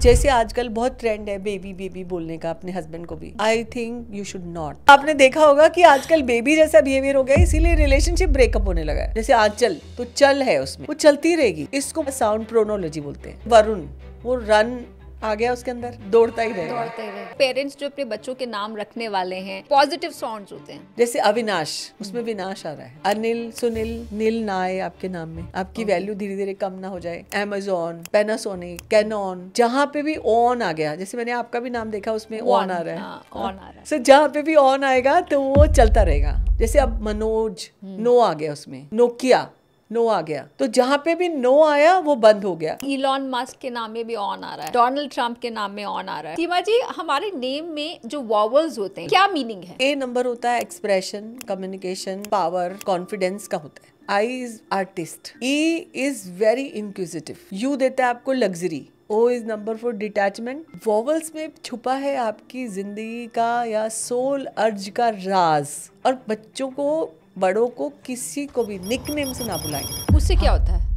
जैसे आजकल बहुत ट्रेंड है बेबी बेबी बोलने का अपने हस्बैंड को भी, I think you should not. आपने देखा होगा कि आजकल बेबी जैसा बिहेवियर हो गया, इसीलिए रिलेशनशिप ब्रेकअप होने लगा है। जैसे आज चल तो चल है, उसमें वो चलती रहेगी। इसको साउंड प्रोनोलॉजी बोलते हैं। वरुण, वो रन आ गया उसके अंदर, दौड़ता ही रहेगा। पेरेंट्स जो अपने बच्चों के नाम रखने वाले हैं, पॉजिटिव साउंड्स होते हैं। जैसे अविनाश, उसमें विनाश आ रहा है। अनिल, सुनील, नील ना आए आपके नाम में, आपकी वैल्यू धीरे धीरे कम ना हो जाए। Amazon, Panasonic, कैनॉन, जहाँ पे भी ऑन आ गया, जैसे मैंने आपका भी नाम देखा उसमें ऑन आ रहा है, ऑन आ रहा है। सो जहाँ पे भी ऑन आएगा तो वो चलता रहेगा। जैसे अब मनोज, नो आ गया उसमें, नोकिया, नो आ गया, तो जहाँ पे भी नो आया वो बंद हो गया। इलॉन मस्क के नाम में भी ऑन आ रहा है, डोनाल्ड ट्रंप के नाम में ऑन आ रहा है। सीमा जी, हमारे नेम में जो वॉवल्स होते हैं, क्या मीनिंग है? ए नंबर होता है एक्सप्रेशन, कम्युनिकेशन, पावर, कॉन्फिडेंस का होता है। I is artist, E is very inquisitive, U देता है आपको luxury, O is number for detachment. Vowels में छुपा है आपकी जिंदगी का या सोल अर्ज का राज। और बच्चों को, बड़ों को, किसी को भी निकनेम से ना बुलाएं। उससे क्या होता है?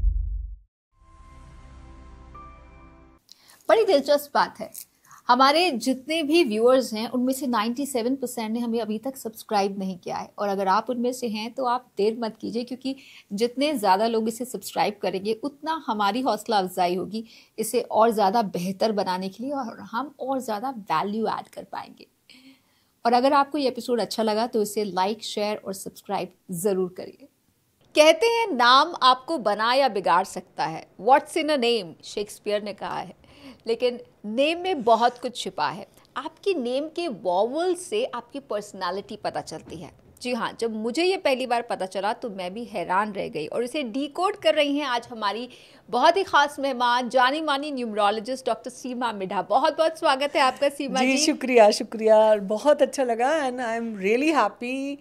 बड़ी दिलचस्प बात है। हमारे जितने भी व्यूअर्स हैं उनमें से 97% ने हमें अभी तक सब्सक्राइब नहीं किया है। और अगर आप उनमें से हैं तो आप देर मत कीजिए, क्योंकि जितने ज़्यादा लोग इसे सब्सक्राइब करेंगे उतना हमारी हौसला अफजाई होगी इसे और ज़्यादा बेहतर बनाने के लिए, और हम और ज़्यादा वैल्यू ऐड कर पाएंगे। और अगर आपको ये एपिसोड अच्छा लगा तो इसे लाइक, शेयर और सब्सक्राइब ज़रूर करिए। कहते हैं नाम आपको बना या बिगाड़ सकता है। What's in a name, Shakespeare ने कहा है। लेकिन नेम में बहुत कुछ छिपा है। आपकी नेम के वॉवल से आपकी पर्सनालिटी पता चलती है। जी हाँ, जब मुझे ये पहली बार पता चला तो मैं भी हैरान रह गई। और इसे डिकोड कर रही हैं आज हमारी बहुत ही खास मेहमान, जानी मानी न्यूमरोलॉजिस्ट डॉक्टर सीमा मिढ़ा। बहुत बहुत स्वागत है आपका सीमा जी। शुक्रिया शुक्रिया, बहुत अच्छा लगा and I am really happy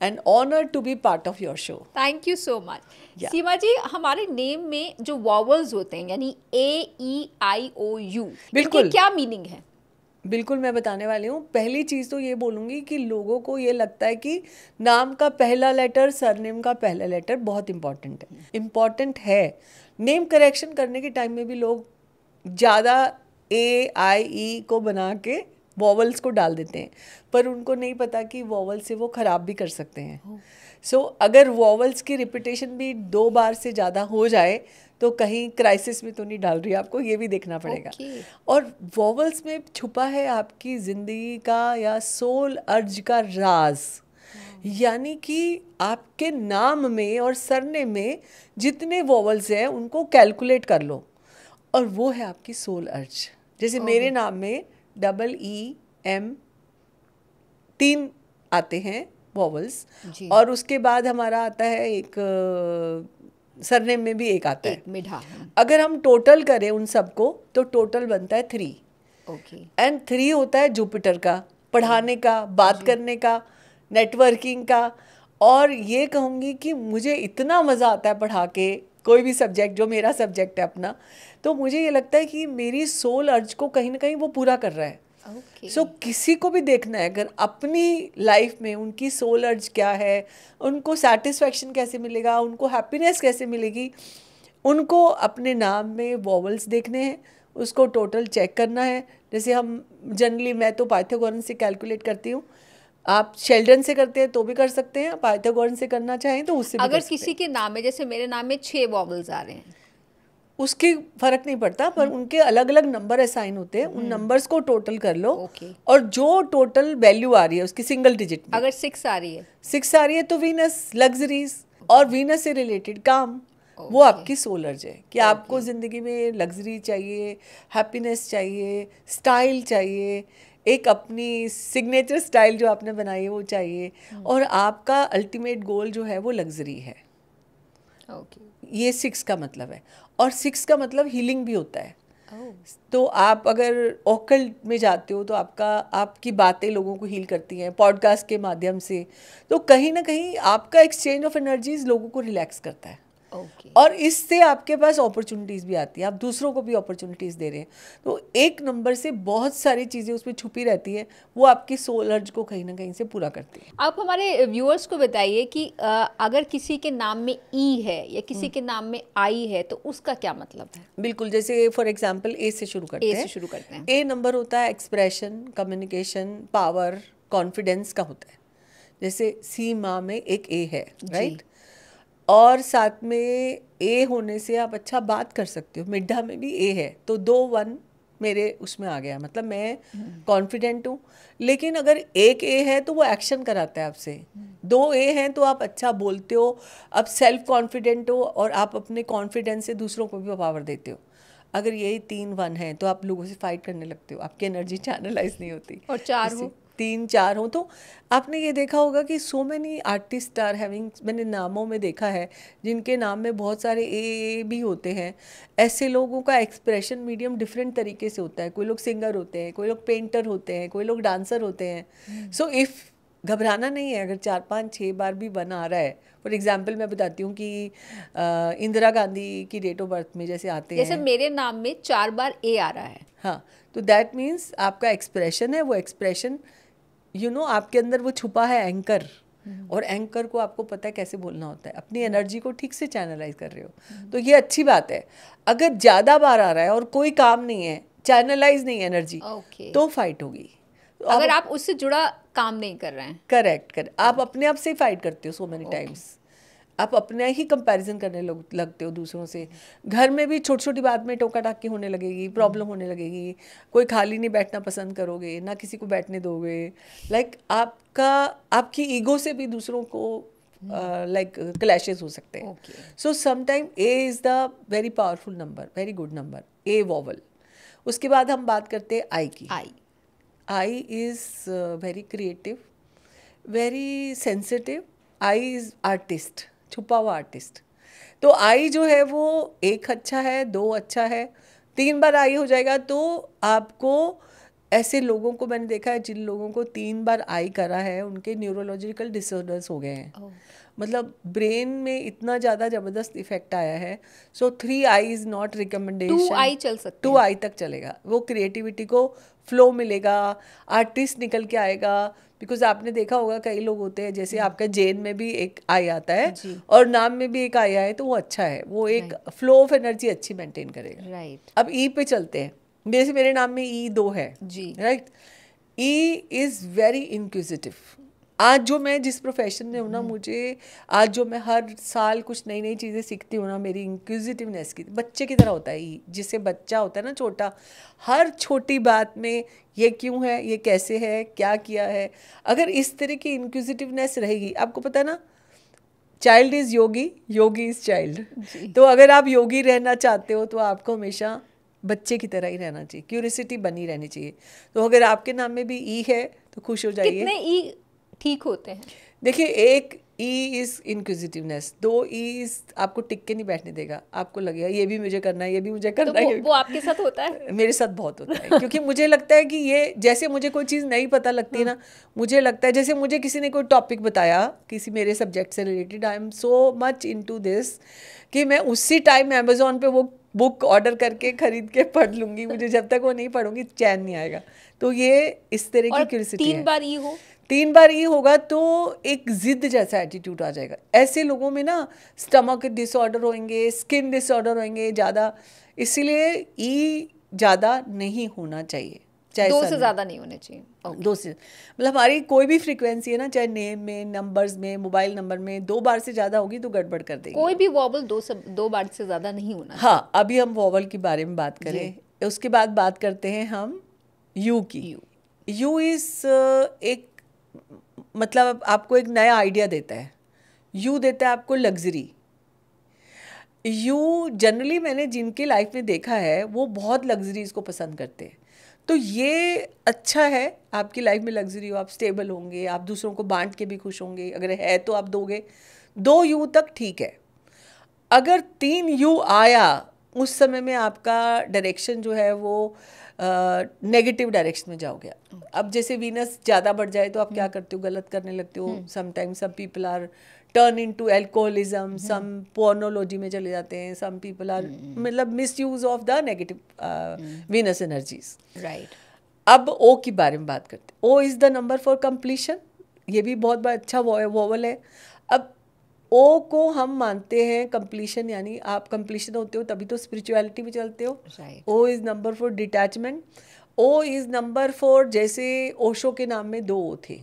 and honored to be part of your show. Thank you so much. सीमा जी, हमारे नेम में जो वॉवल्स होते हैं यानी AEIOU, इनकी क्या मीनिंग है? बिल्कुल, मैं बताने वाली हूँ। पहली चीज़ तो ये बोलूँगी कि लोगों को ये लगता है कि नाम का पहला लेटर, सरनेम का पहला लेटर बहुत इम्पॉर्टेंट है। इम्पॉर्टेंट है। नेम करेक्शन करने के टाइम में भी लोग ज़्यादा AIE को बना के वॉवल्स को डाल देते हैं, पर उनको नहीं पता कि वॉवल से वो ख़राब भी कर सकते हैं। सो अगर वॉवल्स की रिपीटेशन भी 2 बार से ज़्यादा हो जाए तो कहीं क्राइसिस में तो नहीं डाल रही, आपको ये भी देखना पड़ेगा। और वॉवल्स में छुपा है आपकी ज़िंदगी का या सोल अर्ज का राज। यानी कि आपके नाम में और सरनेम में जितने वॉवल्स हैं उनको कैलकुलेट कर लो, और वो है आपकी सोल अर्ज। जैसे मेरे नाम में EEM 3 आते हैं वॉवल्स, और उसके बाद हमारा आता है एक सरनेम में भी एक आता है मिढ़ा। अगर हम टोटल करें उन सबको तो टोटल बनता है 3। एंड 3 होता है जुपिटर का, पढ़ाने का, बात करने का, नेटवर्किंग का। और ये कहूँगी कि मुझे इतना मज़ा आता है पढ़ा के कोई भी सब्जेक्ट, जो मेरा सब्जेक्ट है अपना, तो मुझे ये लगता है कि मेरी सोल अर्ज को कहीं ना कहीं वो पूरा कर रहा है। सो किसी को भी देखना है अगर अपनी लाइफ में उनकी सोल अर्ज क्या है, उनको सेटिस्फैक्शन कैसे मिलेगा, उनको हैप्पीनेस कैसे मिलेगी, उनको अपने नाम में वॉवल्स देखने हैं, उसको टोटल चेक करना है। जैसे हम जनरली, मैं तो पाइथागोरस से कैलकुलेट करती हूँ, आप शेल्डन से करते हैं तो भी कर सकते हैं, पाइथागोरस से करना चाहें तो उससे भी अगर किसी के नाम में, जैसे मेरे नाम में 6 वॉवल्स आ रहे हैं, उसकी फर्क नहीं पड़ता, पर उनके अलग अलग नंबर असाइन होते हैं। उन नंबर्स को टोटल कर लो, और जो टोटल वैल्यू आ रही है उसकी सिंगल डिजिट में, अगर 6 आ रही है, 6 आ रही है तो वीनस, लग्जरीज और वीनस से रिलेटेड काम, वो आपकी सोल अर्ज है कि आपको ज़िंदगी में लग्जरी चाहिए, हैप्पीनेस चाहिए, स्टाइल चाहिए, एक अपनी सिग्नेचर स्टाइल जो आपने बनाई है वो चाहिए, और आपका अल्टीमेट गोल जो है वो लग्जरी है। ये 6 का मतलब है। और 6 का मतलब हीलिंग भी होता है। तो आप अगर ऑकल्ट में जाते हो तो आपकी बातें लोगों को हील करती हैं, पॉडकास्ट के माध्यम से, तो कहीं ना कहीं आपका एक्सचेंज ऑफ एनर्जीज लोगों को रिलैक्स करता है। ओके। और इससे आपके पास अपॉर्चुनिटीज़ भी आती है, आप दूसरों को भी अपॉर्चुनिटीज़ दे रहे हैं। तो एक नंबर से बहुत सारी चीज़ें उसमें छुपी रहती है, वो आपकी सोल अर्ज को कहीं ना कहीं से पूरा करती है। आप हमारे व्यूअर्स को बताइए कि अगर किसी के नाम में ई है या किसी के नाम में आई है तो उसका क्या मतलब है? बिल्कुल, जैसे फॉर एग्जांपल ए से शुरू करते ए हैं। से शुरू करते हैं। ए नंबर होता है एक्सप्रेशन, कम्युनिकेशन, पावर, कॉन्फिडेंस का होता है। जैसे सीमा में एक ए है, राइट, और साथ में ए होने से आप अच्छा बात कर सकते हो। मिड्ढा में भी ए है, तो 2 1 मेरे उसमें आ गया, मतलब मैं कॉन्फिडेंट हूँ। लेकिन अगर एक ए है तो वो एक्शन कराता है आपसे, 2 ए हैं तो आप अच्छा बोलते हो, आप सेल्फ कॉन्फिडेंट हो और आप अपने कॉन्फिडेंस से दूसरों को भी पावर देते हो। अगर यही 3 1 है तो आप लोगों से फाइट करने लगते हो, आपकी एनर्जी चैनलाइज नहीं होती। और 4 हो, 3 4 हो तो आपने ये देखा होगा कि so many artist are having, मैंने नामों में देखा है जिनके नाम में बहुत सारे ए भी होते हैं। ऐसे लोगों का एक्सप्रेशन मीडियम डिफरेंट तरीके से होता है। कोई लोग सिंगर होते हैं, कोई लोग पेंटर होते हैं, कोई लोग डांसर होते हैं। सो इफ़ घबराना नहीं है, अगर 4 5 6 बार भी 1 आ रहा है। फॉर एग्जाम्पल मैं बताती हूँ कि इंदिरा गांधी की डेट ऑफ बर्थ में जैसे आते हैं, जैसे मेरे नाम में 4 बार ए आ रहा है, हाँ, तो दैट मीन्स आपका एक्सप्रेशन है, वो एक्सप्रेशन आपके अंदर वो छुपा है एंकर, और एंकर को आपको पता है कैसे बोलना होता है, अपनी एनर्जी को ठीक से चैनलाइज कर रहे हो। तो ये अच्छी बात है। अगर ज़्यादा बार आ रहा है और कोई काम नहीं है, चैनलाइज नहीं है एनर्जी, ओके, तो फाइट होगी। तो अगर आप उससे जुड़ा काम नहीं कर रहे हैं। करेक्ट, आप अपने आप से फाइट करते हो सो मेनी टाइम्स। आप अपने ही कंपैरिजन करने लगते हो दूसरों से। घर में भी छोटी छोटी बात में टोका टाकी होने लगेगी, प्रॉब्लम होने लगेगी, कोई खाली नहीं बैठना पसंद करोगे, ना किसी को बैठने दोगे। आपकी ईगो से भी दूसरों को क्लैशेस हो सकते हैं। So sometime A is the very powerful number, very good number, A vowel. उसके बाद हम बात करते हैं आई की। I is very creative, very sensitive. I is artist, छुपा हुआ आर्टिस्ट। तो आई जो है वो 1 अच्छा है, 2 अच्छा है, 3 बार आई हो जाएगा तो आपको, ऐसे लोगों को मैंने देखा है जिन लोगों को 3 बार आई करा है उनके न्यूरोलॉजिकल डिसऑर्डर्स हो गए हैं। मतलब ब्रेन में इतना ज़्यादा ज़बरदस्त इफेक्ट आया है। सो 3 आई इज़ नॉट रिकमेंडेशन, 2 आई चल सकते 2 आई तक चलेगा। वो क्रिएटिविटी को फ्लो मिलेगा, आर्टिस्ट निकल के आएगा। बिकॉज आपने देखा होगा कई लोग होते हैं, जैसे आपका जेन में भी एक आई आता है और नाम में भी एक आई आए तो वो अच्छा है, वो एक फ्लो ऑफ एनर्जी अच्छी मेंटेन करेगा। राइट। अब ई पे चलते हैं। जैसे मेरे नाम में ई 2 है जी, right. E is very inquisitive. आज जो मैं जिस प्रोफेशन में हूँ ना, मुझे आज जो मैं हर साल कुछ नई नई चीज़ें सीखती हूँ ना, मेरी इंक्विजिटिवनेस की, बच्चे की तरह होता है ई। जिससे बच्चा होता है ना छोटा, हर छोटी बात में ये क्यों है, ये कैसे है, क्या किया है। अगर इस तरह की इंक्विजिटिवनेस रहेगी, आपको पता है ना, child is Yogi, Yogi is child. तो अगर आप योगी रहना चाहते हो तो आपको हमेशा बच्चे की तरह ही रहना चाहिए, क्यूरियोसिटी बनी रहनी चाहिए। तो अगर आपके नाम में भी ई है तो खुश हो जाइए। कितने ई ठीक होते हैं? देखिए, 1 E is inquisitiveness, 2 E is आपको टिक के नहीं बैठने देगा, आपको लगेगा ये भी मुझे करना है, ये भी मुझे करना तो है। वो आपके साथ होता है? मेरे साथ बहुत होता है, क्योंकि मुझे लगता है कि ये, जैसे मुझे कोई चीज़ नहीं पता लगती है ना, मुझे लगता है जैसे मुझे किसी ने कोई टॉपिक बताया किसी मेरे सब्जेक्ट से related, I am so much into this कि मैं उसी टाइम अमेज़ॉन पे वो बुक ऑर्डर करके खरीद के पढ़ लूँगी। मुझे जब तक वो नहीं पढ़ूंगी चैन नहीं आएगा। तो ये इस तरह की क्यूरियोसिटी है। 3 बार ई हो, 3 बार ये होगा तो एक जिद जैसा एटीट्यूड आ जाएगा। ऐसे लोगों में ना स्टमक डिसऑर्डर होंगे, स्किन डिसऑर्डर होंगे ज़्यादा, इसीलिए ई ज़्यादा नहीं होना चाहिए। 2 से ज़्यादा नहीं होने चाहिए। 2 से, मतलब हमारी कोई भी फ्रीक्वेंसी है ना, चाहे नेम में, नंबर्स में, मोबाइल नंबर में, 2 बार से ज़्यादा होगी तो गड़बड़ कर देगी। कोई भी वॉवल 2 बार से ज़्यादा नहीं होना। हाँ, अभी हम वॉवल के बारे में बात करें। उसके बाद बात करते हैं हम यू की। यू इज़ एक, मतलब आपको एक नया आइडिया देता है। यू देता है आपको लग्जरी। यू जनरली मैंने जिनकी लाइफ में देखा है वो बहुत लग्जरीज को पसंद करते हैं। तो ये अच्छा है, आपकी लाइफ में लग्जरी हो, आप स्टेबल होंगे, आप दूसरों को बांट के भी खुश होंगे, अगर है तो आप दोगे। 2 यू तक ठीक है। अगर 3 यू आया, उस समय में आपका डायरेक्शन जो है वो नेगेटिव डायरेक्शन में जाओगे। अब जैसे वीनस ज़्यादा बढ़ जाए तो आप क्या करते हो, गलत करने लगते हो। समटाइम्स सब people are turn into alcoholism, some pornography में चले जाते हैं, सम पीपल आर मतलब misuse of the negative Venus energies. Right. अब ओ की बारे में बात करते हैं। O is the number for completion, ये भी बहुत बड़ा अच्छा वोवल है। अब ओ को हम मानते हैं कंप्लीशन, यानी आप कंप्लीशन होते हो तभी तो स्पिरिचुअलिटी में चलते हो। O is number for detachment. O is number four, जैसे ओशो के नाम में 2 ओ थे,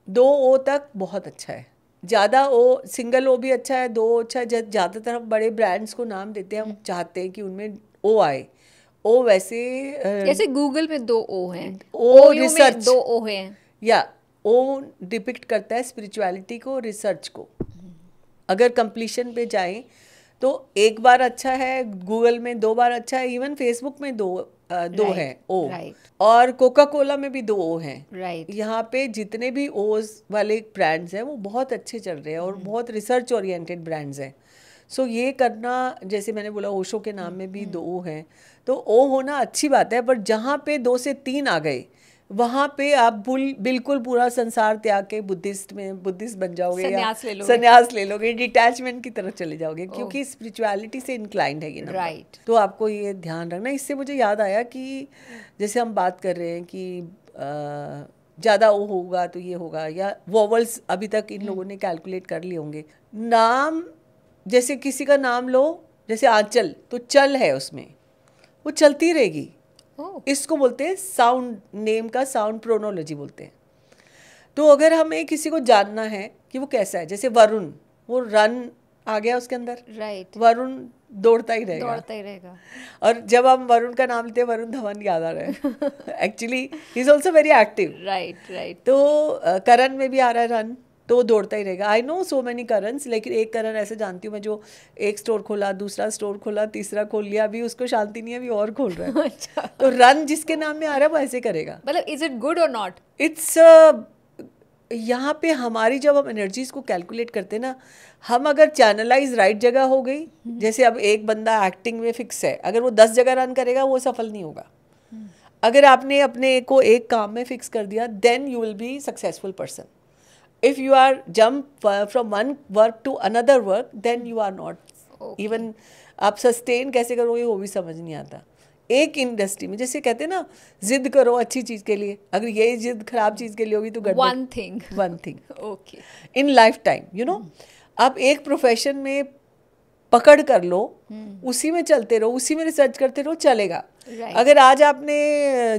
2 ओ तक बहुत अच्छा है। ज़्यादा ओ, सिंगल ओ भी अच्छा है, 2 ओ अच्छा है। ज़्यादातर हम बड़े ब्रांड्स को नाम देते हैं, हम चाहते हैं कि उनमें ओ आए। ओ वैसे जैसे गूगल में 2 ओ हैं, ओ ओयो में रिसर्च 2 ओ हैं, या ओ डिपिक्ट करता है स्पिरिचुअलिटी को, रिसर्च को। अगर कंप्लीशन पे जाएं तो एक बार अच्छा है, गूगल में 2 बार अच्छा है, इवन फेसबुक में 2 हैं ओ, और कोका कोला में भी 2 ओ हैं। यहाँ पे जितने भी ओज वाले ब्रांड्स हैं वो बहुत अच्छे चल रहे हैं और बहुत रिसर्च ओरिएंटेड ब्रांड्स हैं। सो ये करना, जैसे मैंने बोला ओशो के नाम में भी 2 ओ हैं, तो ओ होना अच्छी बात है। पर जहाँ पे 2 से 3 आ गए वहाँ पे आप बिल्कुल पूरा संसार त्याग के बुद्धिस्ट बन जाओगे, संन्यास ले लोगे, डिटैचमेंट की तरफ चले जाओगे, क्योंकि स्पिरिचुअलिटी से इंक्लाइंड है ये नंबर। राइट। तो आपको ये ध्यान रखना। इससे मुझे याद आया कि जैसे हम बात कर रहे हैं कि ज़्यादा ओ होगा तो ये होगा, या वोवल्स अभी तक इन लोगों ने कैलकुलेट कर लिए होंगे। नाम, जैसे किसी का नाम लो, जैसे आंचल, तो चल है उसमें, वो चलती रहेगी। इसको बोलते हैं साउंड, नेम का साउंड प्रोनोलॉजी बोलते हैं। तो अगर हमें किसी को जानना है कि वो कैसा है, जैसे वरुण, वो रन आ गया उसके अंदर, राइट, वरुण दौड़ता ही रहेगा। और जब हम वरुण का नाम लेते हैं, वरुण धवन याद आ रहा है। Actually he is also very active. Right. तो करण में भी आ रहा है रन, तो वो दौड़ता ही रहेगा। आई नो सो मैनी करन्स, लेकिन एक करण ऐसे जानती हूँ मैं जो एक स्टोर खोला, दूसरा स्टोर खोला, तीसरा खोल लिया, अभी उसको शांति नहीं है, अभी और खोल रहा है। अच्छा। तो रन जिसके नाम में आ रहा है वो ऐसे करेगा। मतलब इज इट गुड और नॉट? इट्स यहाँ पे हमारी, जब हम एनर्जीज को कैलकुलेट करते हैं ना, हम अगर चैनलाइज राइट जगह हो गई, जैसे अब एक बंदा एक्टिंग में फिक्स है, अगर वो 10 जगह रन करेगा वो सफल नहीं होगा। अगर आपने अपने को एक काम में फिक्स कर दिया, then you will be successful person. If you are jump from one work to another work, then you are not. Even आप सस्टेन कैसे करोगे वो भी समझ नहीं आता। एक इंडस्ट्री में जैसे कहते हैं ना, जिद करो अच्छी चीज़ के लिए, अगर यही जिद खराब चीज़ के लिए होगी तो गड़बड़। One thing okay in life time, you know. आप एक प्रोफेशन में पकड़ कर लो, उसी में चलते रहो, उसी में रिसर्च करते रहो, चलेगा। अगर आज आपने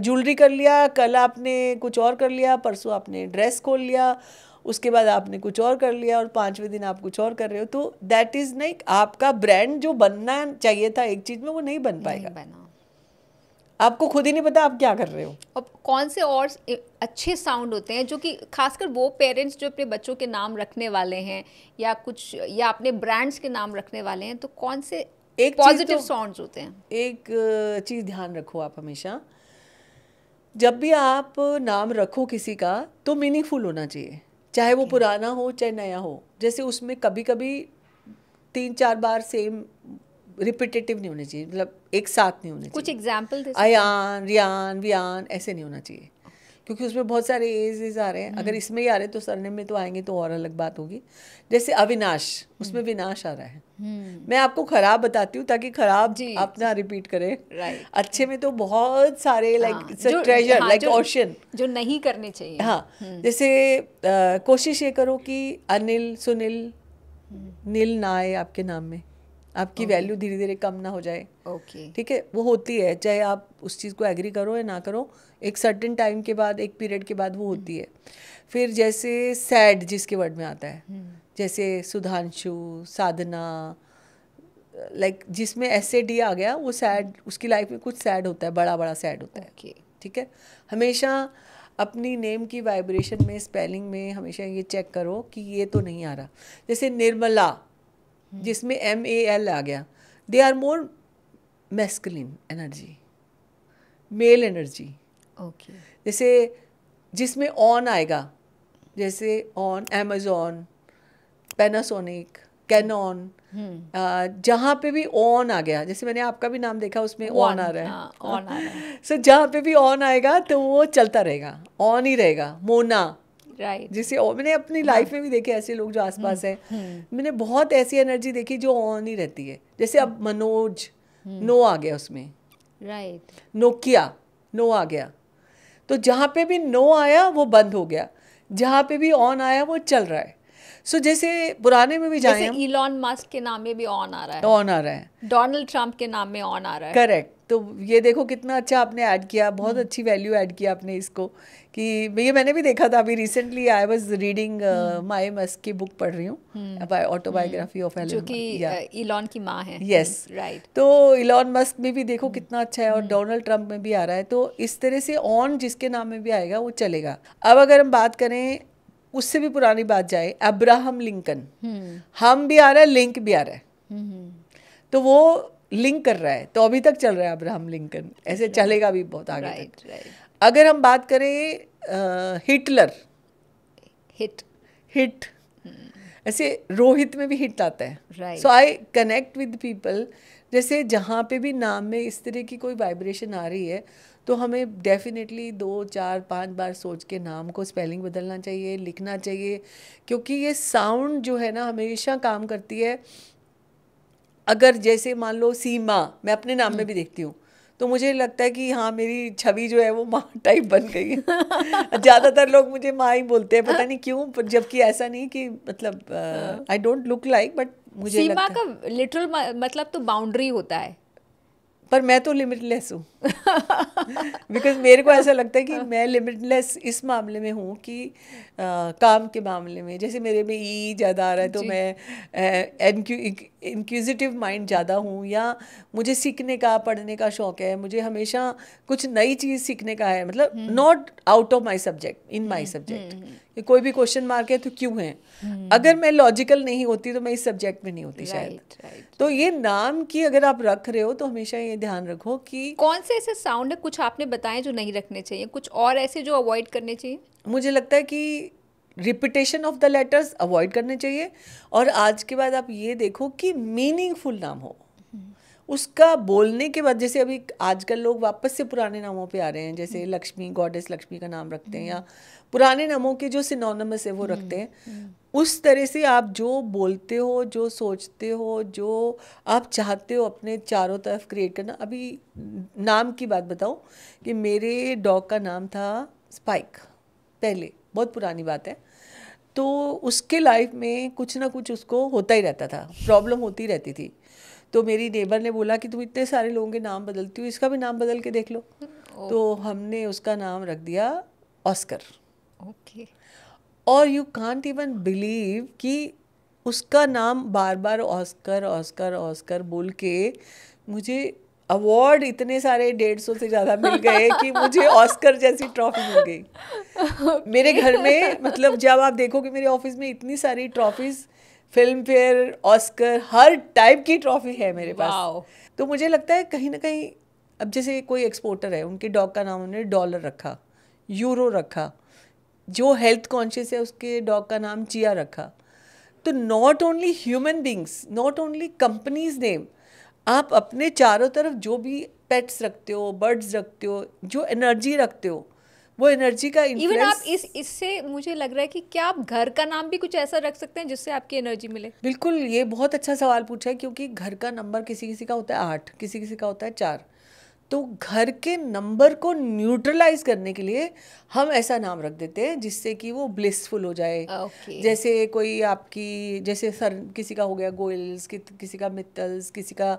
ज्वेलरी कर लिया, कल आपने कुछ और कर लिया, परसों आपने ड्रेस खोल लिया, उसके बाद आपने कुछ और कर लिया, और 5वें दिन आप कुछ और कर रहे हो, तो दैट इज नहीं, आपका ब्रांड जो बनना चाहिए था एक चीज में वो नहीं बन पाएगा। आपको खुद ही नहीं पता आप क्या कर रहे हो। अब कौन से और अच्छे साउंड होते हैं जो कि खासकर वो पेरेंट्स जो अपने बच्चों के नाम रखने वाले हैं या कुछ, या अपने ब्रांड्स के नाम रखने वाले हैं, तो कौन से एक पॉजिटिव साउंड्स होते हैं? एक चीज ध्यान रखो आप हमेशा, जब भी आप नाम रखो किसी का तो मीनिंगफुल होना चाहिए, चाहे वो पुराना हो चाहे नया हो। जैसे उसमें कभी कभी 3-4 बार सेम रिपीटेटिव नहीं होने चाहिए, मतलब एक साथ नहीं होने चाहिए। कुछ एग्जाम्पल दे? अयान, रियान, वियान ऐसे नहीं होना चाहिए, क्योंकि उसमें बहुत सारे एज आ रहे हैं। अगर इसमें ही आ रहे हैं तो सरनेम में तो आएंगे तो और अलग बात होगी। जैसे अविनाश, उसमें विनाश आ रहा है। मैं आपको खराब बताती हूँ ताकि खराब अपना रिपीट करे। अच्छे में तो बहुत सारे लाइक ट्रेजर, लाइक ओशन, जो नहीं करने चाहिए। हाँ, जैसे कोशिश ये करो कि अनिल, सुनील, नील ना आए आपके नाम में, आपकी वैल्यू धीरे धीरे कम ना हो जाए। ठीक है, वो होती है, चाहे आप उस चीज़ को एग्री करो या ना करो, एक सर्टेन टाइम के बाद, एक पीरियड के बाद वो होती है। फिर जैसे सैड जिसके वर्ड में आता है, जैसे सुधांशु, साधना, लाइक जिसमें SAD आ गया, वो सैड, उसकी लाइफ में कुछ सैड होता है, बड़ा बड़ा सैड होता है। ठीक है, हमेशा अपनी नेम की वाइब्रेशन में, स्पेलिंग में हमेशा ये चेक करो कि ये तो नहीं आ रहा। जैसे निर्मला, जिसमें MAL आ गया, they are more masculine energy, male energy. जैसे जिसमें ऑन आएगा, जैसे ऑन, अमेजोन, पैनासोनिक, कैनॉन, जहाँ पे भी ऑन आ गया, जैसे मैंने आपका भी नाम देखा उसमें ऑन आ रहा है, ऑन आ रहा है। सो जहाँ पे भी ऑन आएगा तो वो चलता रहेगा, ऑन ही रहेगा। मोना, राइट। जिसे मैंने अपनी लाइफ में भी देखे ऐसे लोग जो आसपास हैं। मैंने बहुत ऐसी एनर्जी देखी जो ऑन ही रहती है। जैसे अब मनोज, नो आ गया उसमें, राइट। नोकिया, नो आ गया। तो जहाँ पे भी नो आया वो बंद हो गया, जहाँ पे भी ऑन आया वो चल रहा है। सो जैसे पुराने में भी जाए जैसे हम, इलॉन मस्क के नाम में भी ऑन आ रहा है, ऑन आ रहा है, डोनाल्ड ट्रंप के नाम में ऑन आ रहा है। करेक्ट। तो ये देखो कितना अच्छा आपने ऐड किया, बहुत अच्छी वैल्यू ऐड किया आपने इसको, कि ये मैंने भी देखा था अभी recently. I was reading my Musk की बुक पढ़ रही हूँ, ऑटोबायोग्राफी ऑफ जो कि इलॉन की माँ है। Yes, right. तो इलॉन मस्क में भी देखो कितना अच्छा है, और डोनाल्ड ट्रंप में भी आ रहा है। तो इस तरह से ऑन जिसके नाम में भी आएगा वो चलेगा। अब अगर हम बात करें उससे भी पुरानी बात जाए, अब्राहम लिंकन, हम भी आ रहा है, लिंक भी आ रहा है, तो वो लिंक कर रहा है, तो अभी तक चल रहा है अब्राहम लिंकन, ऐसे चलेगा भी बहुत आगे तक। राइट। अगर हम बात करें हिटलर, हिट, ऐसे रोहित में भी हिट आता है। सो आई कनेक्ट विद पीपल, जैसे जहाँ पे भी नाम में इस तरह की कोई वाइब्रेशन आ रही है तो हमें डेफिनेटली 2, 4, 5 बार सोच के नाम को स्पेलिंग बदलना चाहिए, लिखना चाहिए, क्योंकि ये साउंड जो है ना हमेशा काम करती है। अगर जैसे मान लो सीमा, मैं अपने नाम में भी देखती हूँ, तो मुझे लगता है कि हाँ मेरी छवि जो है वो माँ टाइप बन गई है। ज़्यादातर लोग मुझे माँ ही बोलते हैं, पता नहीं क्यों, पर जबकि ऐसा नहीं कि मतलब I don't look like, but मुझे सीमा लगता है। का लिटरल मतलब तो बाउंड्री होता है, पर मैं तो लिमिटलेस हूँ। बिकॉज मेरे को ऐसा लगता है कि मैं लिमिटलेस इस मामले में हूँ कि काम के मामले में, जैसे मेरे में ज़्यादा आ रहा है तो मैं इंक्विजिटिव माइंड ज़्यादा हूँ, या मुझे सीखने का, पढ़ने का शौक है, मुझे हमेशा कुछ नई चीज़ सीखने का है, मतलब not out of my subject, in my subject. कोई भी क्वेश्चन मार्क है तो क्यों है, अगर मैं लॉजिकल नहीं होती तो मैं इस सब्जेक्ट में नहीं होती शायद। तो ये नाम की अगर आप रख रहे हो तो हमेशा ये ध्यान रखो कि कौन से ऐसे साउंड है, कुछ आपने बताए जो नहीं रखने चाहिए, कुछ और ऐसे जो अवॉइड करने चाहिए। मुझे लगता है कि repetition of the letters avoid करने चाहिए, और आज के बाद आप ये देखो कि मीनिंगफुल नाम हो, उसका बोलने के बाद। जैसे अभी आजकल लोग वापस से पुराने नामों पे आ रहे हैं, जैसे लक्ष्मी, गॉडेस लक्ष्मी का नाम रखते हैं, या पुराने नामों के जो सिनोनिमस है वो रखते हैं। उस तरह से आप जो बोलते हो, जो सोचते हो, जो आप चाहते हो अपने चारों तरफ क्रिएट करना। अभी नाम की बात बताऊं कि मेरे डॉग का नाम था स्पाइक, पहले, बहुत पुरानी बात है। तो उसके लाइफ में कुछ ना कुछ उसको होता ही रहता था, प्रॉब्लम होती रहती थी। तो मेरी नेबर ने बोला कि तुम इतने सारे लोगों के नाम बदलती हो, इसका भी नाम बदल के देख लो। तो हमने उसका नाम रख दिया ऑस्कर। ओके। और यू कांट इवन बिलीव कि उसका नाम बार बार ऑस्कर ऑस्कर ऑस्कर बोल के मुझे अवार्ड इतने सारे 150 से ज़्यादा मिल गए कि मुझे ऑस्कर जैसी ट्रॉफी मिल गई। मेरे घर में, मतलब जब आप देखो कि मेरे ऑफिस में इतनी सारी ट्रॉफीज, फिल्म फेयर, ऑस्कर, हर टाइप की ट्रॉफी है मेरे पास। तो मुझे लगता है कहीं ना कहीं, अब जैसे कोई एक्सपोर्टर है, उनके डॉग का नाम उन्होंने डॉलर रखा, यूरो रखा, जो हेल्थ कॉन्शियस है उसके डॉग का नाम चिया रखा। तो not only human beings, not only companies name, आप अपने चारों तरफ जो भी पेट्स रखते हो, बर्ड्स रखते हो, जो एनर्जी रखते हो, वो एनर्जी का इन्फ्लुएंस। इवन आप इससे मुझे लग रहा है कि क्या आप घर का नाम भी कुछ ऐसा रख सकते हैं जिससे आपकी एनर्जी मिले। बिल्कुल, ये बहुत अच्छा सवाल पूछा है, क्योंकि घर का नंबर किसी किसी का होता है 8, किसी किसी का होता है 4। तो घर के नंबर को न्यूट्रलाइज करने के लिए हम ऐसा नाम रख देते हैं जिससे कि वो ब्लिसफुल हो जाए। जैसे कोई आपकी, जैसे सर किसी का हो गया गोयल्स, किसी का मित्तल्स, किसी का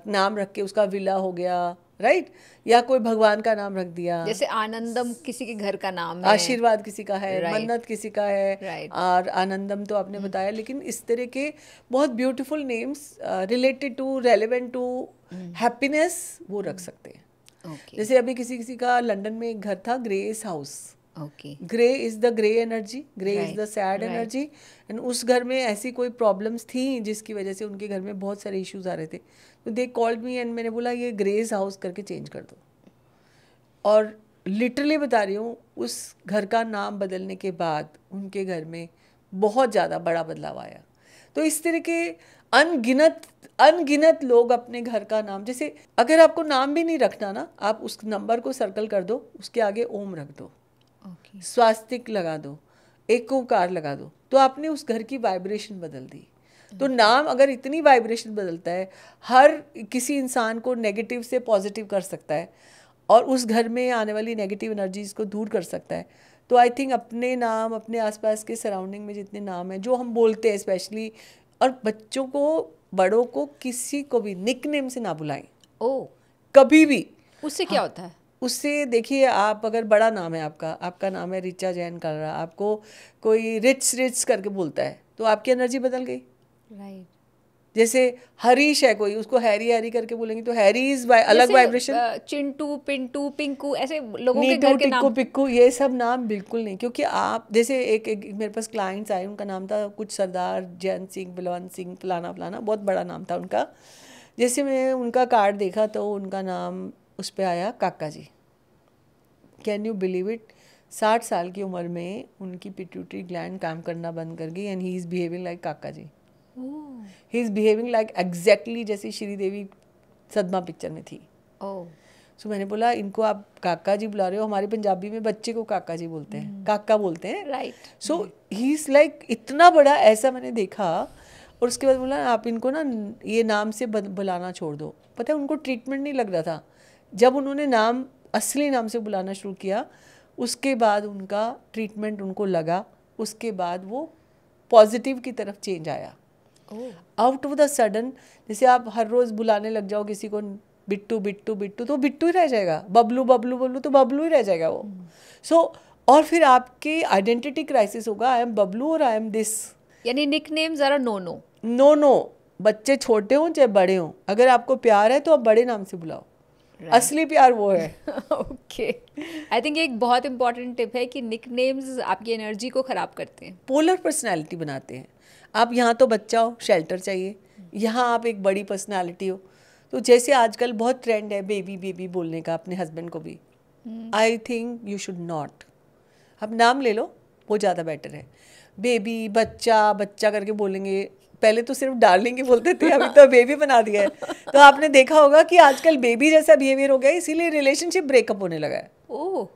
नाम रख के उसका विला हो गया, राइट, या कोई भगवान का नाम रख दिया, जैसे आनंदम किसी के घर का नाम है, आशीर्वाद किसी का है, मन्नत किसी का है, और आनंदम तो आपने बताया। लेकिन इस तरह के बहुत beautiful names related to, relevant to happiness, वो रख सकते हैं। जैसे अभी किसी किसी का लंदन में एक घर था, grace house. Grey is the grey energy, grey is the sad energy, and उस घर में ऐसी कोई प्रॉब्लम्स थी जिसकी वजह से उनके घर में बहुत सारे इश्यूज आ रहे थे। तो दे कॉल्ड मी एंड मैंने बोला ये ग्रेस हाउस करके चेंज कर दो। और लिटरली बता रही हूँ, उस घर का नाम बदलने के बाद उनके घर में बहुत ज़्यादा बड़ा बदलाव आया। तो इस तरह के अनगिनत लोग अपने घर का नाम, जैसे अगर आपको नाम भी नहीं रखना ना, आप उस नंबर को सर्कल कर दो, उसके आगे ओम रख दो, स्वास्तिक लगा दो, एक ओंकार लगा दो, तो आपने उस घर की वाइब्रेशन बदल दी। तो नाम अगर इतनी वाइब्रेशन बदलता है, हर किसी इंसान को नेगेटिव से पॉजिटिव कर सकता है और उस घर में आने वाली नेगेटिव एनर्जीज को दूर कर सकता है। तो आई थिंक अपने नाम, अपने आसपास के सराउंडिंग में जितने नाम हैं जो हम बोलते हैं स्पेशली, और बच्चों को, बड़ों को, किसी को भी निकनेम से ना बुलाएं। ओ, कभी भी। उससे क्या होता है? उससे देखिए, आप अगर बड़ा नाम है आपका नाम है रिचा जैन कर रहा, आपको कोई रिच करके बोलता है तो आपकी एनर्जी बदल गई। राइट। जैसे हरीश है कोई, उसको हैरी करके बोलेंगे तो हैरी इज अलग वाइब्रेशन। चिंटू, पिंटू, पिंकू, ऐसे लोगों के नीटू, घर के टिक्कू, नाम। पिक्कू, ये सब नाम बिल्कुल नहीं। क्योंकि आप जैसे एक मेरे पास क्लाइंट्स आए, उनका नाम था कुछ सरदार जैन सिंह, बलवंत सिंह, फलाना फलाना, बहुत बड़ा नाम था उनका। जैसे मैं उनका कार्ड देखा तो उनका नाम उस पर आया Kaka ji. Can you believe it? 60 साल की उम्र में उनकी पिट्यूटरी ग्लैंड काम करना बंद कर गई and he is behaving like Kaka ji. He is behaving like exactly जैसे श्रीदेवी सदमा पिक्चर में थी। सो मैंने बोला, इनको आप काका जी बुला रहे हो? हमारे पंजाबी में बच्चे को काका जी बोलते हैं, काका बोलते हैं, right. So he is like इतना बड़ा, ऐसा मैंने देखा। और उसके बाद बोला, आप इनको ना ये नाम से बुलाना छोड़ दो। पता है, उनको ट्रीटमेंट नहीं लग रहा था। जब उन्होंने नाम, असली नाम से बुलाना शुरू किया, उसके बाद उनका ट्रीटमेंट उनको लगा, उसके बाद वो पॉजिटिव की तरफ चेंज आया। आउट ऑफ द सडन, जैसे आप हर रोज़ बुलाने लग जाओ किसी को बिट्टू बिट्टू बिट्टू, तो बिट्टू ही रह जाएगा। बबलू बबलू बबलू, तो बबलू ही रह जाएगा वो। सो और फिर आपकी आइडेंटिटी क्राइसिस होगा, आई एम बबलू और आई एम दिस। यानी निकनेम जरा नो। बच्चे छोटे हों चाहे बड़े हों, अगर आपको प्यार है तो आप बड़े नाम से बुलाओ। असली प्यार वो है। ओके, आई थिंक एक बहुत इंपॉर्टेंट टिप है कि निकनेम्स आपकी एनर्जी को ख़राब करते हैं, पोलर पर्सनैलिटी बनाते हैं। आप यहाँ तो बच्चा हो, शेल्टर चाहिए, यहाँ आप एक बड़ी पर्सनैलिटी हो। तो जैसे आजकल बहुत ट्रेंड है बेबी बोलने का अपने हस्बैंड को भी, I think you should not. आप नाम ले लो, वो ज़्यादा बेटर है। बेबी, बच्चा करके बोलेंगे। पहले तो सिर्फ डार्लिंग ही बोलते थे, अभी तो बेबी बना दिया है। तो आपने देखा होगा कि आजकल बेबी जैसा बिहेवियर हो गया है, इसीलिए रिलेशनशिप ब्रेकअप होने लगा है। ओह,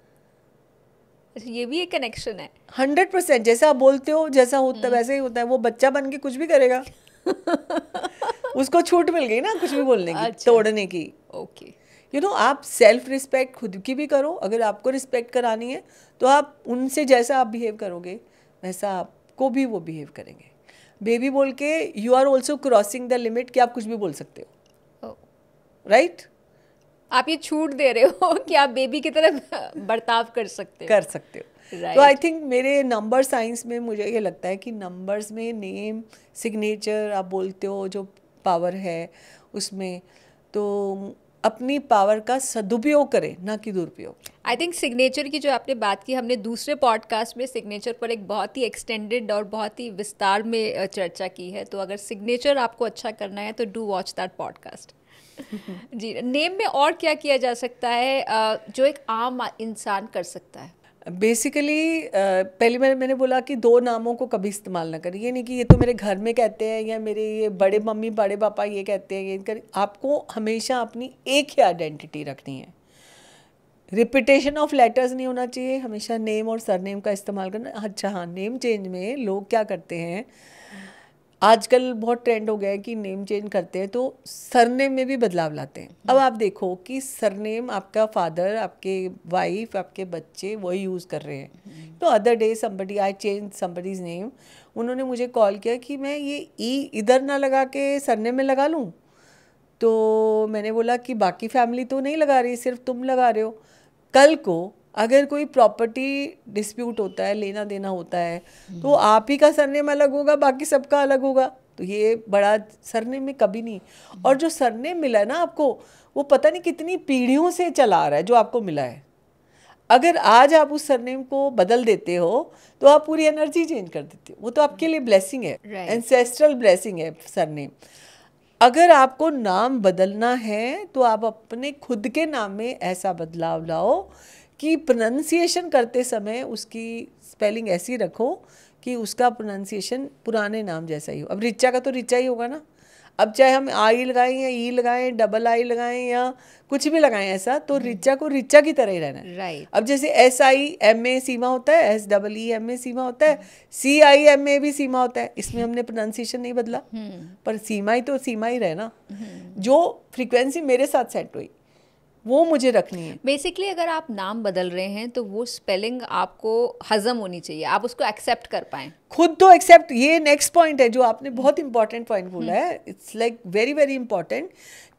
ये भी एक कनेक्शन है। 100%। जैसा आप बोलते हो, जैसा होता है वैसे ही होता है। वो बच्चा बन के कुछ भी करेगा। उसको छूट मिल गई ना कुछ भी बोलने की, अच्छा। तोड़ने की। ओके, यू नो, आप सेल्फ रिस्पेक्ट खुद की भी करो। अगर आपको रिस्पेक्ट करानी है तो आप उनसे जैसा आप बिहेव करोगे वैसा आपको भी वो बिहेव करेंगे। बेबी बोल के you are also crossing the limit कि आप कुछ भी बोल सकते हो, राइट? आप ये छूट दे रहे हो कि आप बेबी की तरह बर्ताव कर सकते हो। तो आई थिंक मेरे नंबर साइंस में मुझे ये लगता है कि नंबर्स में नेम, सिग्नेचर आप बोलते हो, जो पावर है उसमें, तो अपनी पावर का सदुपयोग करें, ना कि दुरुपयोग। आई थिंक सिग्नेचर की जो आपने बात की, हमने दूसरे पॉडकास्ट में सिग्नेचर पर एक बहुत ही एक्सटेंडेड और बहुत ही विस्तार में चर्चा की है। तो अगर सिग्नेचर आपको अच्छा करना है तो डू वॉच दैट पॉडकास्ट। जी, नेम में और क्या किया जा सकता है जो एक आम इंसान कर सकता है? बेसिकली पहले मैंने बोला कि 2 नामों को कभी इस्तेमाल ना करें। ये नहीं कि ये तो मेरे घर में कहते हैं या मेरे ये बड़े मम्मी बड़े पापा ये कहते हैं, ये करें। आपको हमेशा अपनी एक ही आइडेंटिटी रखनी है। रिपीटेशन ऑफ लेटर्स नहीं होना चाहिए, हमेशा नेम और सरनेम का इस्तेमाल करना। अच्छा हाँ, नेम चेंज में लोग क्या करते हैं, आजकल बहुत ट्रेंड हो गया है कि नेम चेंज करते हैं तो सरनेम में भी बदलाव लाते हैं। अब आप देखो कि सरनेम आपका फादर, आपके वाइफ, आपके बच्चे वही यूज़ कर रहे हैं। तो other day somebody, I change somebody's name, उन्होंने मुझे कॉल किया कि मैं ये ई इधर ना लगा के सरनेम में लगा लूँ। तो मैंने बोला कि बाकी फैमिली तो नहीं लगा रही, सिर्फ तुम लगा रहे हो। कल को अगर कोई प्रॉपर्टी डिस्प्यूट होता है, लेना देना होता है, तो आप ही का सरनेम अलग होगा, बाकी सबका अलग होगा। तो ये बड़ा सरनेम में कभी नहीं। और जो सरनेम मिला है ना आपको, वो पता नहीं कितनी पीढ़ियों से चला आ रहा है जो आपको मिला है। अगर आज आप उस सरनेम को बदल देते हो तो आप पूरी एनर्जी चेंज कर देते हो। वो तो आपके लिए ब्लेसिंग है, एंसेस्ट्रल ब्लेसिंग है सरनेम। अगर आपको नाम बदलना है तो आप अपने खुद के नाम में ऐसा बदलाव लाओ कि प्रोनाउंसिएशन करते समय उसकी स्पेलिंग ऐसी रखो कि उसका प्रोनाउंसिएशन पुराने नाम जैसा ही हो। अब रिचा का तो रिचा ही होगा ना। अब चाहे हम आई लगाएं या ई लगाएं, डबल आई लगाएं या कुछ भी लगाएं ऐसा, तो रिचा को रिचा की तरह ही रहना है। राइट। अब जैसे SIMA सीमा होता है, SEEMA सीमा होता है, CIMA भी सीमा होता है, इसमें हमने प्रोनाउंसिएशन नहीं बदला, पर सीमा ही तो सीमा ही रहे ना। जो फ्रीक्वेंसी मेरे साथ सेट हुई वो मुझे रखनी है। बेसिकली अगर आप नाम बदल रहे हैं तो वो स्पेलिंग आपको हजम होनी चाहिए, आप उसको एक्सेप्ट कर पाएं, खुद तो एक्सेप्ट। ये नेक्स्ट पॉइंट है जो आपने बहुत इंपॉर्टेंट पॉइंट बोला है, it's like very very important,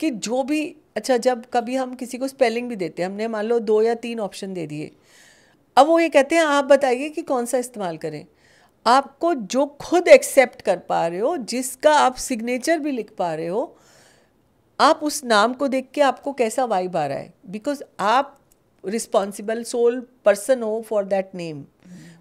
कि जो भी, अच्छा जब कभी हम किसी को स्पेलिंग भी देते हैं, हमने मान लो 2 या 3 ऑप्शन दे दिए, अब वो ये कहते हैं आप बताइए कि कौन सा इस्तेमाल करें। आपको जो खुद एक्सेप्ट कर पा रहे हो, जिसका आप सिग्नेचर भी लिख पा रहे हो, आप उस नाम को देख के आपको कैसा वाइब आ रहा है, बिकॉज आप रिस्पॉन्सिबल सोल पर्सन हो फॉर दैट नेम।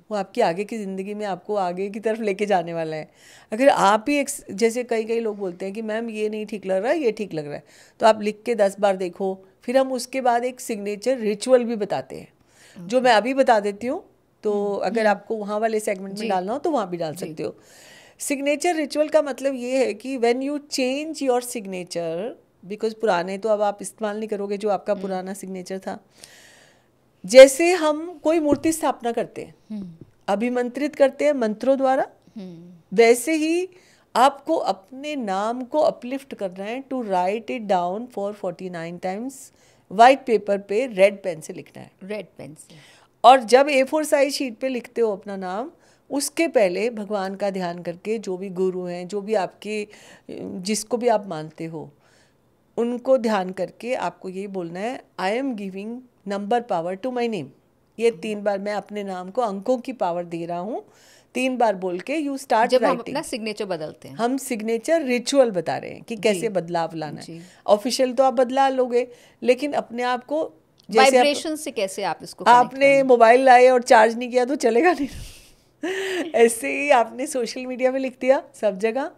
वो आपकी आगे की ज़िंदगी में आपको आगे की तरफ लेके जाने वाला है। अगर आप ही जैसे कई लोग बोलते हैं कि मैम ये नहीं ठीक लग रहा है, ये ठीक लग रहा है, तो आप लिख के 10 बार देखो, फिर हम उसके बाद एक सिग्नेचर रिचुअल भी बताते हैं, जो मैं अभी बता देती हूँ। तो अगर आपको वहाँ वाले सेगमेंट में डालना हो तो वहाँ भी डाल सकते हो। सिग्नेचर रिचुअल का मतलब ये है कि when you change your signature, because पुराने तो अब आप इस्तेमाल नहीं करोगे जो आपका पुराना सिग्नेचर था। जैसे हम कोई मूर्ति स्थापना करते हैं, अभिमंत्रित करते हैं मंत्रों द्वारा, वैसे ही आपको अपने नाम को अपलिफ्ट करना है, to write it down for 49 times, white paper पे रेड पेन से लिखना है, रेड पेन से। और जब A4 साइज शीट पे लिखते हो अपना नाम, उसके पहले भगवान का ध्यान करके, जो भी गुरु हैं, जो भी आपके, जिसको भी आप मानते हो, उनको ध्यान करके आपको ये बोलना है, I am giving number power to my name. ये 3 बार मैं अपने नाम को अंकों की पावर दे रहा हूँ, 3 बार बोल के यू स्टार्ट जब राइटिंग। हम अपना सिग्नेचर बदलते हैं, हम सिग्नेचर रिचुअल बता रहे हैं कि कैसे बदलाव लाना है। ऑफिशियल तो आप बदला लोगे, लेकिन अपने आप को वाइब्रेशन से कैसे आप इसको आपने मोबाइल लाए और चार्ज नहीं किया तो चलेगा नहीं। ऐसे ही आपने सोशल मीडिया में लिख दिया सब जगह।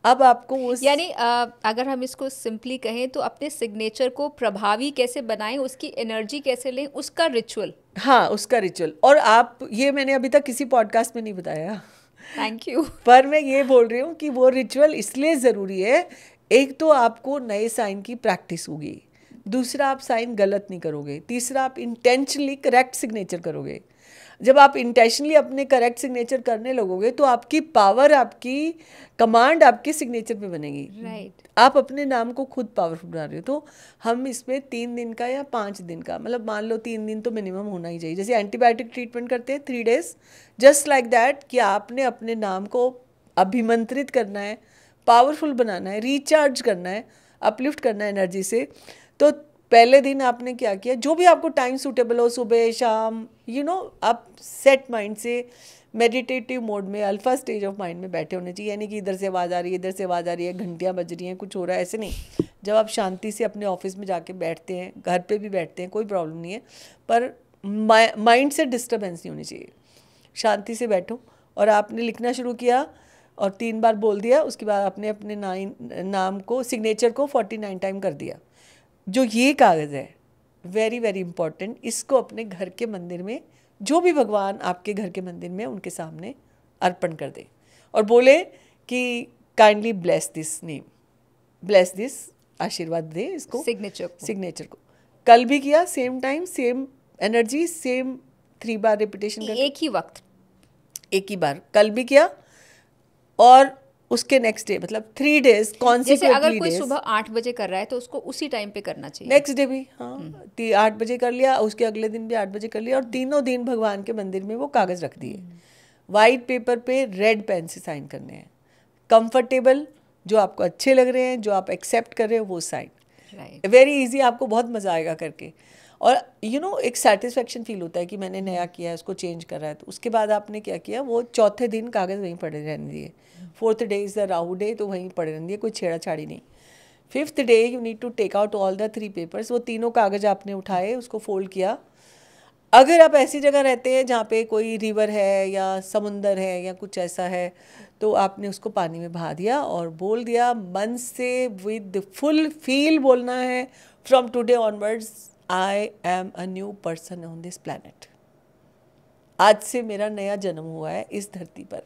अब आपको उस, यानी अगर हम इसको सिंपली कहें तो अपने सिग्नेचर को प्रभावी कैसे बनाएं, उसकी एनर्जी कैसे लें, उसका रिचुअल। हाँ, उसका रिचुअल। और आप, ये मैंने अभी तक किसी पॉडकास्ट में नहीं बताया, थैंक यू, पर मैं ये बोल रही हूँ कि वो रिचुअल इसलिए ज़रूरी है, एक तो आपको नए साइन की प्रैक्टिस होगी, दूसरा आप साइन गलत नहीं करोगे, तीसरा आप इंटेंशनली करेक्ट सिग्नेचर करोगे। जब आप इंटेंशनली अपने करेक्ट सिग्नेचर करने लगोगे तो आपकी पावर, आपकी कमांड आपके सिग्नेचर पे बनेगी। राइट। आप अपने नाम को खुद पावरफुल बना रहे हो। तो हम इसमें 3 दिन का या 5 दिन का, मतलब मान लो 3 दिन तो मिनिमम होना ही चाहिए। जैसे एंटीबायोटिक ट्रीटमेंट करते हैं 3 डेज, जस्ट लाइक दैट, कि आपने अपने नाम को अभिमंत्रित करना है, पावरफुल बनाना है, रिचार्ज करना है, अपलिफ्ट करना है एनर्जी से। तो पहले दिन आपने क्या किया, जो भी आपको टाइम सूटेबल हो, सुबह शाम, आप सेट माइंड से मेडिटेटिव मोड में, अल्फा स्टेज ऑफ माइंड में बैठे होने चाहिए। यानी कि इधर से आवाज़ आ रही है, इधर से आवाज़ आ रही है, घंटियाँ बज रही हैं, कुछ हो रहा है, ऐसे नहीं। जब आप शांति से अपने ऑफिस में जाके बैठते हैं, घर पे भी बैठते हैं, कोई प्रॉब्लम नहीं है, पर माइंड से डिस्टर्बेंस नहीं होनी चाहिए। शांति से बैठो और आपने लिखना शुरू किया और 3 बार बोल दिया, उसके बाद आपने अपने नाम को, सिग्नेचर को 49 टाइम कर दिया। जो ये कागज़ है, वेरी वेरी इंपॉर्टेंट, इसको अपने घर के मंदिर में, जो भी भगवान आपके घर के मंदिर में, उनके सामने अर्पण कर दे और बोले कि kindly bless this name, bless this, आशीर्वाद दे इसको, सिग्नेचर को। कल भी किया, same time, same energy, same 3 बार रिपीटेशन कर, एक ही वक्त, एक ही बार, कल भी किया और उसके नेक्स्ट डे, मतलब 3 डेज कॉन्सिक्वेंटली। अगर कोई सुबह 8 बजे कर रहा है तो उसको उसी टाइम पे करना चाहिए, नेक्स्ट डे भी। हाँ, 8 बजे कर लिया, उसके अगले दिन भी 8 बजे कर लिया, और तीनों दिन भगवान के मंदिर में वो कागज़ रख दिए। वाइट पेपर पे रेड पेन से साइन करने हैं, कंफर्टेबल, जो आपको अच्छे लग रहे हैं, जो आप एक्सेप्ट कर रहे हो, वो साइन। वेरी इजी, आपको बहुत मज़ा आएगा करके। और एक सेटिस्फेक्शन फील होता है कि मैंने नया किया है, उसको चेंज कर रहा है। तो उसके बाद आपने क्या किया, वो चौथे दिन कागज़ वहीं पड़े रहने दिए। 4th day is the Rahu day, तो वहीं पड़े रहने दिए, कोई छेड़ा-छाड़ी नहीं। 5th day you need to take out all the 3 papers. वो तीनों कागज़ आपने उठाए, उसको फोल्ड किया। अगर आप ऐसी जगह रहते हैं जहाँ पे कोई रिवर है या समुंदर है या कुछ ऐसा है, तो आपने उसको पानी में बहा दिया और बोल दिया मन से, विद फुल फील बोलना है, from today onwards I am a new person on this planet. आज से मेरा नया जन्म हुआ है इस धरती पर।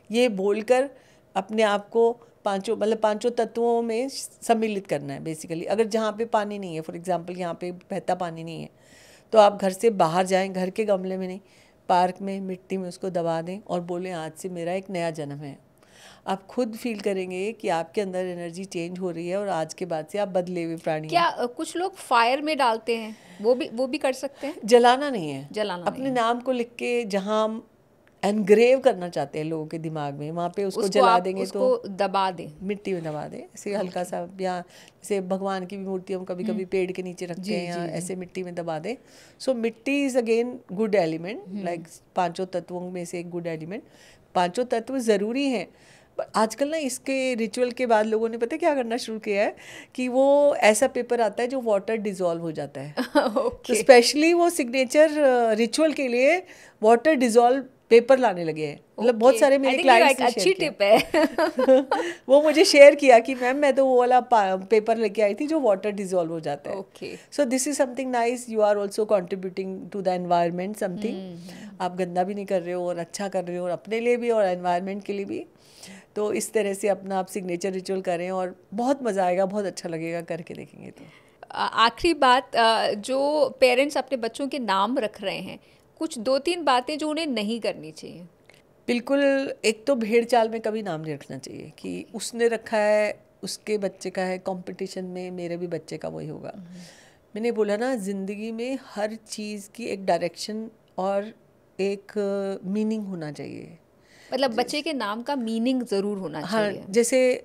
ये बोलकर अपने आप को पांचों मतलब पांचों तत्वों में सम्मिलित करना है बेसिकली। अगर जहाँ पे पानी नहीं है, फॉर एग्जांपल यहाँ पे बहता पानी नहीं है, तो आप घर से बाहर जाएं, घर के गमले में नहीं, पार्क में मिट्टी में उसको दबा दें और बोलें आज से मेरा एक नया जन्म है। आप खुद फील करेंगे कि आपके अंदर एनर्जी चेंज हो रही है और आज के बाद से आप बदले हुए प्राणी हैं। क्या कुछ लोग फायर में डालते हैं, वो भी कर सकते हैं? जलाना नहीं है, जलाना अपने नहीं नाम को लिख के जहाँ हम एनग्रेव करना चाहते हैं लोगों के दिमाग में, वहाँ पे उसको जला देंगे उसको तो दबा दें, मिट्टी में दबा दें ऐसे हल्का सा, या जैसे भगवान की भी मूर्ति हम कभी कभी पेड़ के नीचे रखते हैं या ऐसे मिट्टी में दबा दें। सो मिट्टी is again good element, like पांचों तत्वों में से एक गुड एलिमेंट। पांचों तत्व ज़रूरी हैं। आजकल ना इसके रिचुअल के बाद लोगों ने पता क्या करना शुरू किया है कि वो ऐसा पेपर आता है जो वाटर डिजॉल्व हो जाता है। तो स्पेशली वो सिग्नेचर रिचुअल के लिए वाटर डिजॉल्व पेपर लाने लगे हैं। मतलब बहुत सारे मेरे क्लाइंट्स ने अच्छी टिप है। वो मुझे शेयर किया कि मैम मैं तो वो वाला पेपर लेके आई थी जो वाटर डिजॉल्व हो जाता है। Okay, so this is something nice, you are also contributing to the environment something. आप गंदा भी नहीं कर रहे हो और अच्छा कर रहे हो, और अपने लिए भी और एनवायरनमेंट के लिए भी। तो इस तरह से अपना आप सिग्नेचर रिचुअल करें और बहुत मज़ा आएगा, बहुत अच्छा लगेगा, करके देखेंगे तो। आखिरी बात, जो पेरेंट्स अपने बच्चों के नाम रख रहे हैं, कुछ 2-3 बातें जो उन्हें नहीं करनी चाहिए। बिल्कुल, एक तो भेड़ चाल में कभी नाम नहीं रखना चाहिए कि उसने रखा है उसके बच्चे का है, कंपटीशन में मेरे भी बच्चे का वही होगा। मैंने बोला ना, ज़िंदगी में हर चीज़ की एक डायरेक्शन और एक मीनिंग होना चाहिए। मतलब बच्चे के नाम का मीनिंग ज़रूर होना चाहिए। हाँ,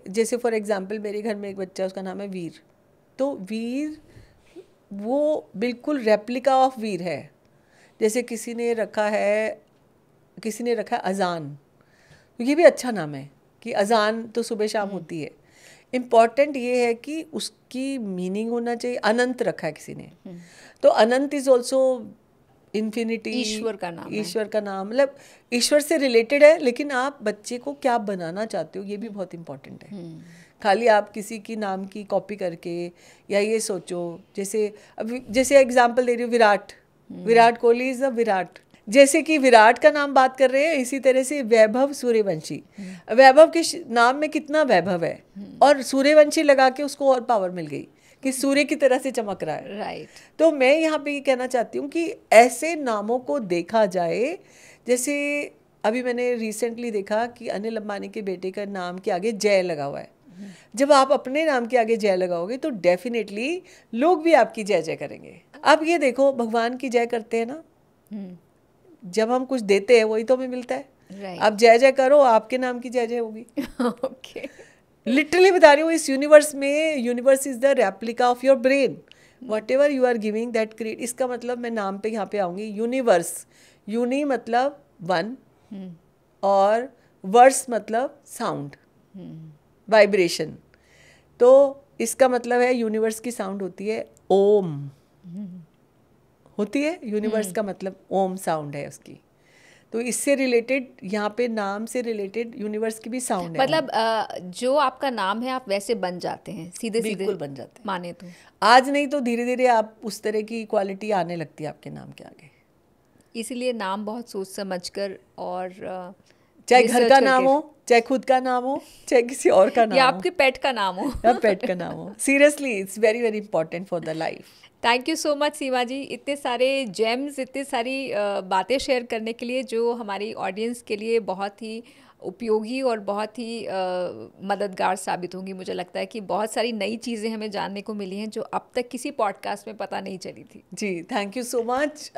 जैसे फॉर एग्जांपल मेरे घर में एक बच्चा है, उसका नाम है वीर। तो वीर वो बिल्कुल रेप्लिका ऑफ वीर है। जैसे किसी ने रखा है अजान, तो ये भी अच्छा नाम है कि अजान तो सुबह शाम होती है। इम्पॉर्टेंट ये है कि उसकी मीनिंग होना चाहिए। अनंत रखा है किसी ने, तो अनंत इज ऑल्सो इन्फिनिटी, ईश्वर का नाम, मतलब ईश्वर से रिलेटेड है। लेकिन आप बच्चे को क्या बनाना चाहते हो ये भी बहुत इंपॉर्टेंट है। खाली आप किसी की नाम की कॉपी करके या ये सोचो, जैसे एग्जांपल दे रही हूँ, विराट कोहली इज अ विराट। जैसे कि विराट का नाम बात कर रहे हैं, इसी तरह से वैभव सूर्यवंशी, वैभव के नाम में कितना वैभव है, और सूर्यवंशी लगा के उसको और पावर मिल गई कि सूर्य की तरह से चमक रहा है। राइट। तो मैं यहाँ पे ये कहना चाहती हूँ कि ऐसे नामों को देखा जाए। जैसे अभी मैंने रिसेंटली देखा कि अनिल अंबानी के बेटे का नाम के आगे जय लगा हुआ है। जब आप अपने नाम के आगे जय लगाओगे तो डेफिनेटली लोग भी आपकी जय जय करेंगे। अब ये देखो, भगवान की जय करते हैं ना, जब हम कुछ देते हैं वही तो हमें मिलता है। आप जय जय करो, आपके नाम की जय जय होगी। ओके, लिटरली बता रही हूँ, इस यूनिवर्स में, universe is the replica of your brain. Whatever you are giving that create. इसका मतलब मैं नाम पे यहाँ पे आऊँगी, यूनिवर्स। यूनि मतलब वन, और वर्स मतलब साउंड, वाइब्रेशन। तो इसका मतलब है यूनिवर्स की साउंड होती है ओम, होती है। यूनिवर्स का मतलब ओम साउंड है उसकी। तो इससे रिलेटेड, यहाँ पे नाम से रिलेटेड यूनिवर्स की भी साउंड है। मतलब जो आपका नाम है आप वैसे बन जाते हैं, सीधे बिल्कुल बन जाते हैं। माने तो आज नहीं तो धीरे धीरे आप उस तरह की क्वालिटी आने लगती है आपके नाम के आगे। इसीलिए नाम बहुत सोच समझकर, और चाहे घर का नाम हो, चाहे खुद का नाम हो, चाहे किसी और का नाम या हो, आपके पेट का नाम हो, या पेट का नाम हो। Seriously it's very very important for the life. Thank you so much Seema ji, इतने सारे जेम्स, इतनी सारी बातें शेयर करने के लिए, जो हमारी ऑडियंस के लिए बहुत ही उपयोगी और बहुत ही मददगार साबित होंगी। मुझे लगता है कि बहुत सारी नई चीज़ें हमें जानने को मिली हैं जो अब तक किसी पॉडकास्ट में पता नहीं चली थी। जी, thank you so much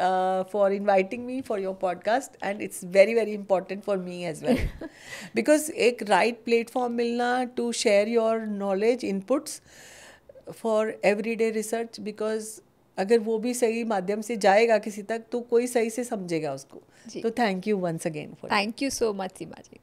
for inviting me for your podcast, and it's very very important for me as well, because एक राइट प्लेटफॉर्म मिलना to share your knowledge, inputs for everyday research. Because अगर वो भी सही माध्यम से जाएगा किसी तक तो कोई सही से समझेगा उसको। तो thank you once again for. Thank you so much Seema ji.